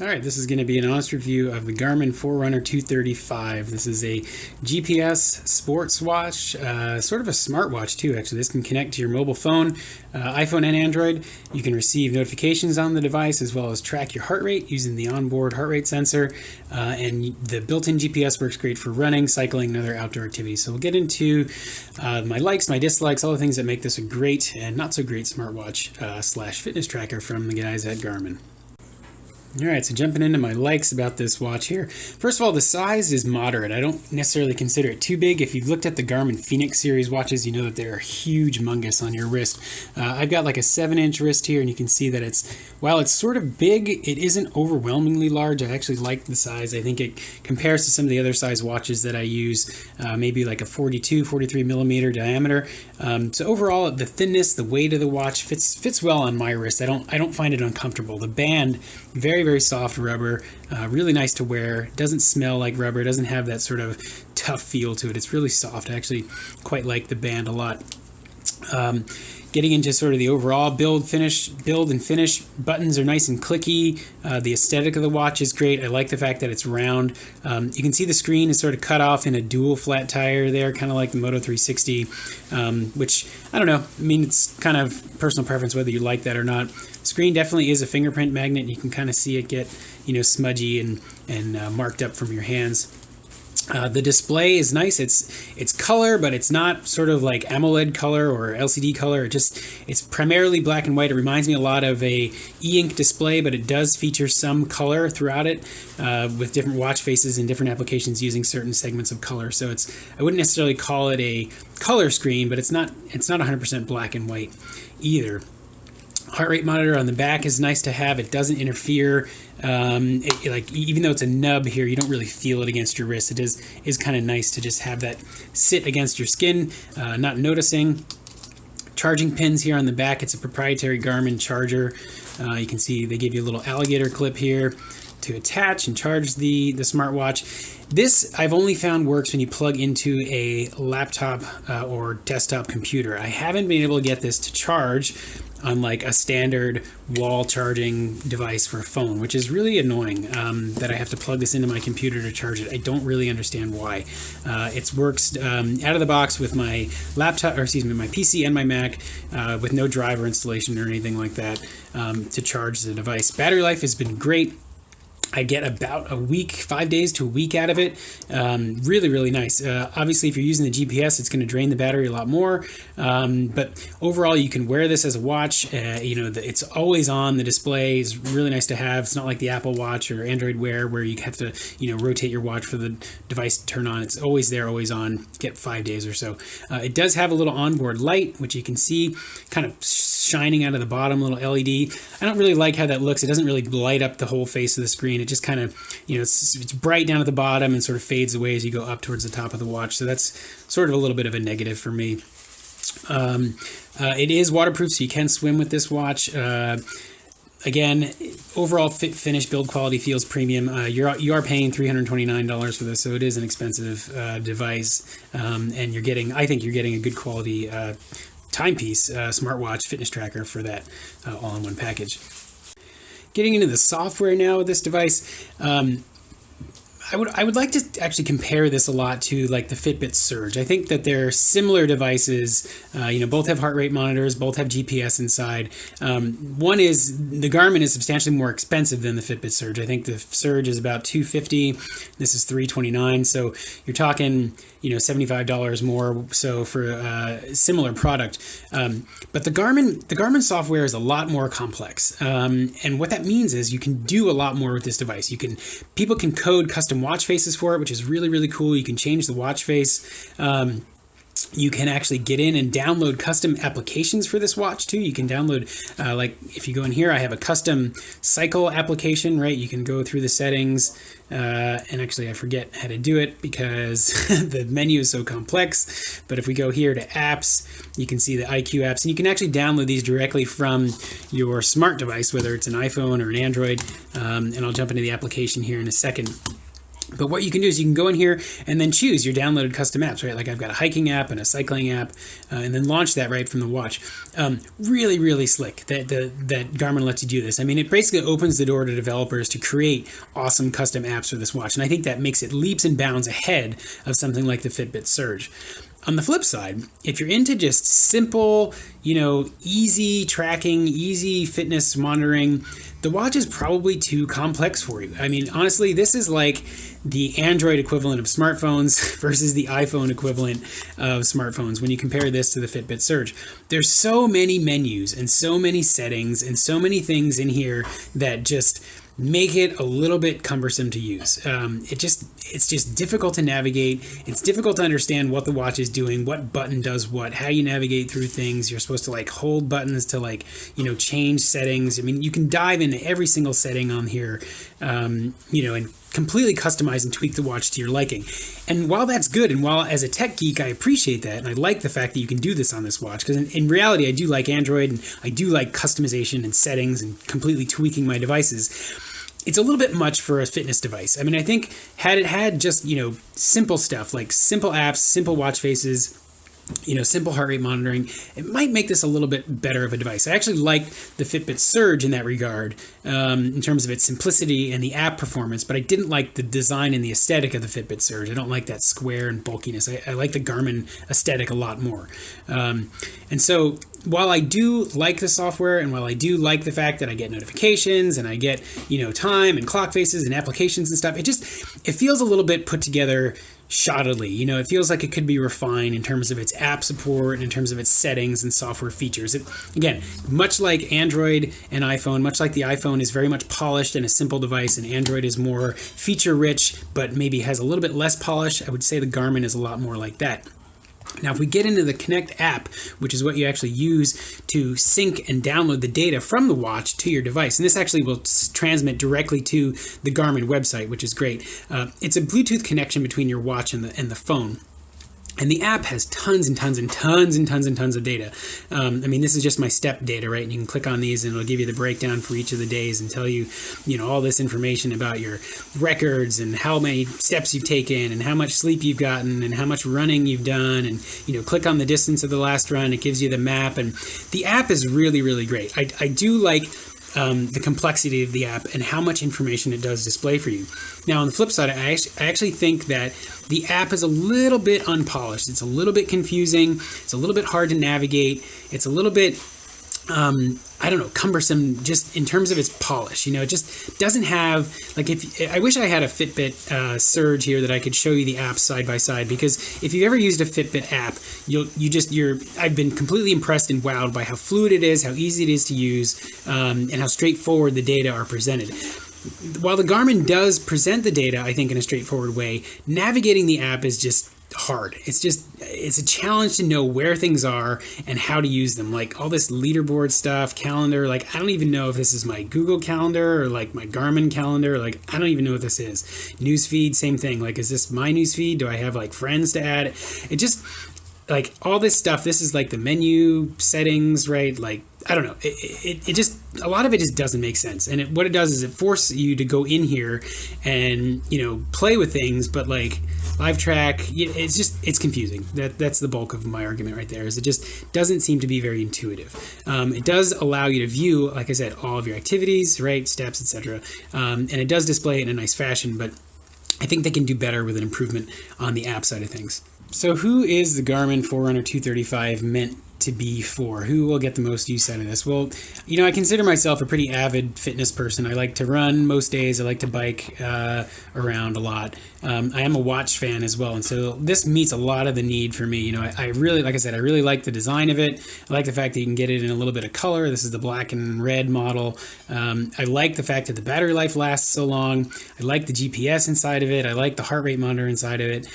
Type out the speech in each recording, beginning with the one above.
Alright, this is going to be an honest review of the Garmin Forerunner 235. This is a GPS sports watch, sort of a smartwatch too actually. This can connect to your mobile phone, iPhone and Android. You can receive notifications on the device as well as track your heart rate using the onboard heart rate sensor. And the built-in GPS works great for running, cycling, and other outdoor activities. So we'll get into my likes, my dislikes, all the things that make this a great and not so great smartwatch slash fitness tracker from the guys at Garmin. Alright, so jumping into my likes about this watch here. First of all, the size is moderate. I don't necessarily consider it too big. If you've looked at the Garmin Fenix series watches, you know that they're huge, humongous on your wrist. I've got like a 7-inch wrist here, and you can see that while it's sort of big, it isn't overwhelmingly large. I actually like the size. I think it compares to some of the other size watches that I use, maybe like a 42, 43 millimeter diameter. So overall, the thinness, the weight of the watch fits well on my wrist. I don't find it uncomfortable. The band, very soft rubber, really nice to wear. Doesn't smell like rubber. It doesn't have that sort of tough feel to it. It's really soft. I actually quite like the band a lot. Getting into sort of the overall build and finish, buttons are nice and clicky. The aesthetic of the watch is great. I like the fact that it's round. You can see the screen is sort of cut off in a dual flat tire there, kind of like the Moto 360, which, I don't know, I mean, it's kind of personal preference whether you like that or not. Screen definitely is a fingerprint magnet. You can kind of see it get, smudgy and marked up from your hands. The display is nice. It's color, but it's not sort of like AMOLED color or LCD color. It's primarily black and white. It reminds me a lot of a e-ink display, but it does feature some color throughout it, with different watch faces and different applications using certain segments of color. So I wouldn't necessarily call it a color screen, but it's not 100% black and white either. Heart rate monitor on the back is nice to have. It doesn't interfere. Even though it's a nub here, you don't really feel it against your wrist. It is kind of nice to just have that sit against your skin, not noticing. Charging pins here on the back. It's a proprietary Garmin charger. You can see they give you a little alligator clip here to attach and charge the smartwatch. This I've only found works when you plug into a laptop or desktop computer. I haven't been able to get this to charge on like a standard wall charging device for a phone, which is really annoying, that I have to plug this into my computer to charge it. I don't really understand why. It works out of the box with my laptop, my PC and my Mac, with no driver installation or anything like that, to charge the device. Battery life has been great. I get about a week, 5 days to a week out of it. Really nice. Obviously, if you're using the GPS, it's going to drain the battery a lot more. But overall, you can wear this as a watch. It's always on. The display is really nice to have. It's not like the Apple Watch or Android Wear where you have to, rotate your watch for the device to turn on. It's always there, always on. Get 5 days or so. It does have a little onboard light, which you can see kind of shining out of the bottom, little LED. I don't really like how that looks. It doesn't really light up the whole face of the screen. It just kind of, it's bright down at the bottom and sort of fades away as you go up towards the top of the watch. So that's sort of a little bit of a negative for me. It is waterproof, so you can swim with this watch. Again, overall fit, finish, build quality feels premium. You are paying $329 for this, so it is an expensive device. And I think you're getting a good quality timepiece, smartwatch, fitness tracker for that all-in-one package. Getting into the software now with this device, I would like to actually compare this a lot to like the Fitbit Surge. I think that they're similar devices. Both have heart rate monitors, both have GPS inside. The Garmin is substantially more expensive than the Fitbit Surge. I think the Surge is about $250. This is $329. So you're talking, $75 more so for a similar product. But the Garmin software is a lot more complex. And what that means is you can do a lot more with this device. People can code custom watch faces for it, which is really cool. You can change the watch face. You can actually get in and download custom applications for this watch too. You can download, if you go in here, I have a custom cycle application, right? You can go through the settings, and actually I forget how to do it because the menu is so complex. But if we go here to apps, you can see the IQ apps, and you can actually download these directly from your smart device, whether it's an iPhone or an Android. And I'll jump into the application here in a second. But what you can do is you can go in here and then choose your downloaded custom apps, right? Like I've got a hiking app and a cycling app, and then launch that right from the watch. Really, really slick that Garmin lets you do this. I mean, it basically opens the door to developers to create awesome custom apps for this watch. And I think that makes it leaps and bounds ahead of something like the Fitbit Surge. On the flip side, if you're into just simple, easy tracking, easy fitness monitoring, the watch is probably too complex for you. I mean, honestly, this is like the Android equivalent of smartphones versus the iPhone equivalent of smartphones when you compare this to the Fitbit Surge. There's so many menus and so many settings and so many things in here that just make it a little bit cumbersome to use. It's just difficult to navigate. It's difficult to understand what the watch is doing, what button does what, how you navigate through things. You're supposed to hold buttons to change settings. I mean, you can dive into every single setting on here, and completely customize and tweak the watch to your liking. And while that's good, and while as a tech geek I appreciate that, and I like the fact that you can do this on this watch, because in reality I do like Android, and I do like customization and settings and completely tweaking my devices, it's a little bit much for a fitness device. I mean, I think had it had just, simple stuff like simple apps, simple watch faces, simple heart rate monitoring, it might make this a little bit better of a device. I actually like the Fitbit Surge in that regard, in terms of its simplicity and the app performance, but I didn't like the design and the aesthetic of the Fitbit Surge. I don't like that square and bulkiness. I like the Garmin aesthetic a lot more. And so while I do like the software, and while I do like the fact that I get notifications and I get, time and clock faces and applications and stuff, it feels a little bit put together shoddily. It feels like it could be refined in terms of its app support and in terms of its settings and software features. Again, much like Android and iPhone, much like the iPhone is very much polished and a simple device, and Android is more feature rich, but maybe has a little bit less polish, I would say the Garmin is a lot more like that. Now, if we get into the Connect app, which is what you actually use to sync and download the data from the watch to your device, and this actually will transmit directly to the Garmin website, which is great. It's a Bluetooth connection between your watch and the phone. And the app has tons and tons and tons and tons and tons of data. This is just my step data, right? And you can click on these and it'll give you the breakdown for each of the days and tell you, all this information about your records and how many steps you've taken and how much sleep you've gotten and how much running you've done. And, click on the distance of the last run. It gives you the map. And the app is really, really great. I do like the complexity of the app and how much information it does display for you. Now, on the flip side, I actually think that the app is a little bit unpolished. It's a little bit confusing. It's a little bit hard to navigate. It's a little bit, cumbersome just in terms of its polish. It just doesn't have, I wish I had a Fitbit Surge here that I could show you the apps side by side, because if you've ever used a Fitbit app, I've been completely impressed and wowed by how fluid it is, how easy it is to use, and how straightforward the data are presented. While the Garmin does present the data, I think, in a straightforward way, navigating the app is just hard. It's a challenge to know where things are and how to use them. Like all this leaderboard stuff, calendar, I don't even know if this is my Google Calendar or my Garmin calendar. I don't even know what this is. Newsfeed, same thing. Is this my newsfeed? Do I have friends to add? It just, all this stuff, this is the menu settings, right? I don't know. It just, a lot of it just doesn't make sense. And what it does is it forces you to go in here and, play with things, but live track, it's confusing. That's the bulk of my argument right there, is it just doesn't seem to be very intuitive. It does allow you to view, like I said, all of your activities, right, steps, etc. And it does display it in a nice fashion, but I think they can do better with an improvement on the app side of things. So who is the Garmin Forerunner 235 meant to be for? Who will get the most use out of this? Well, I consider myself a pretty avid fitness person. I like to run most days. I like to bike around a lot. I am a watch fan as well, and so this meets a lot of the need for me. I really, like I said, I really like the design of it. I like the fact that you can get it in a little bit of color. This is the black and red model. I like the fact that the battery life lasts so long. I like the GPS inside of it. I like the heart rate monitor inside of it.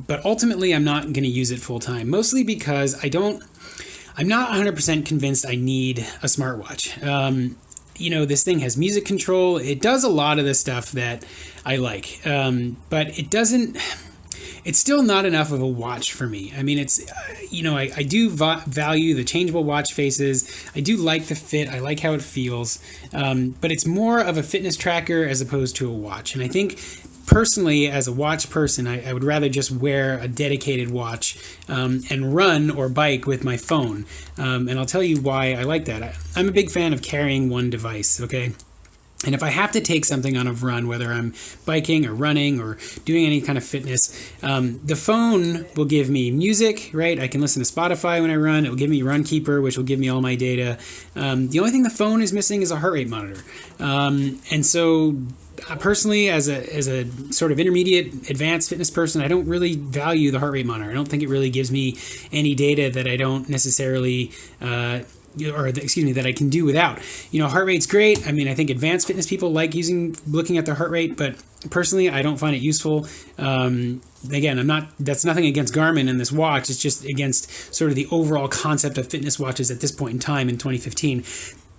But ultimately, I'm not going to use it full time, mostly because I'm not 100% convinced I need a smartwatch. This thing has music control. It does a lot of the stuff that I like, but it's still not enough of a watch for me. I mean, I do value the changeable watch faces. I do like the fit. I like how it feels, but it's more of a fitness tracker as opposed to a watch. And I think personally, as a watch person, I would rather just wear a dedicated watch and run or bike with my phone. And I'll tell you why I like that. I'm a big fan of carrying one device, okay? And if I have to take something on a run, whether I'm biking or running or doing any kind of fitness, the phone will give me music, right? I can listen to Spotify when I run. It will give me Runkeeper, which will give me all my data. The only thing the phone is missing is a heart rate monitor. And so personally, as a sort of intermediate advanced fitness person, I don't really value the heart rate monitor. I don't think it really gives me any data that I don't necessarily that I can do without. Heart rate's great. I mean, I think advanced fitness people like looking at their heart rate, but personally, I don't find it useful. Again, that's nothing against Garmin and this watch. It's just against sort of the overall concept of fitness watches at this point in time in 2015.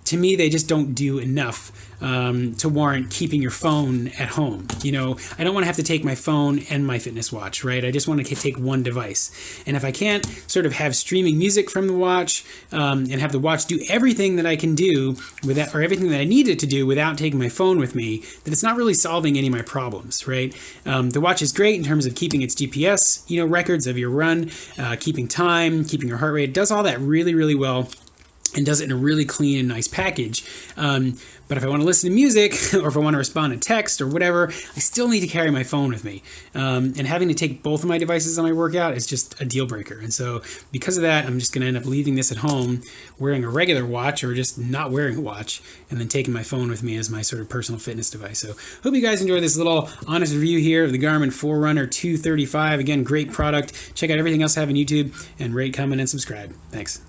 To me, they just don't do enough to warrant keeping your phone at home. I don't want to have to take my phone and my fitness watch, right? I just want to take one device. And if I can't sort of have streaming music from the watch and have the watch do everything that I can do without, or everything that I need it to do without taking my phone with me, then it's not really solving any of my problems, right? The watch is great in terms of keeping its GPS, records of your run, keeping time, keeping your heart rate. It does all that really, really well, and does it in a really clean and nice package. But if I want to listen to music or if I want to respond to text or whatever, I still need to carry my phone with me. And having to take both of my devices on my workout is just a deal breaker. And so because of that, I'm just going to end up leaving this at home, wearing a regular watch or just not wearing a watch, and then taking my phone with me as my sort of personal fitness device. So hope you guys enjoyed this little honest review here of the Garmin Forerunner 235. Again, great product. Check out everything else I have on YouTube, and rate, comment, and subscribe. Thanks.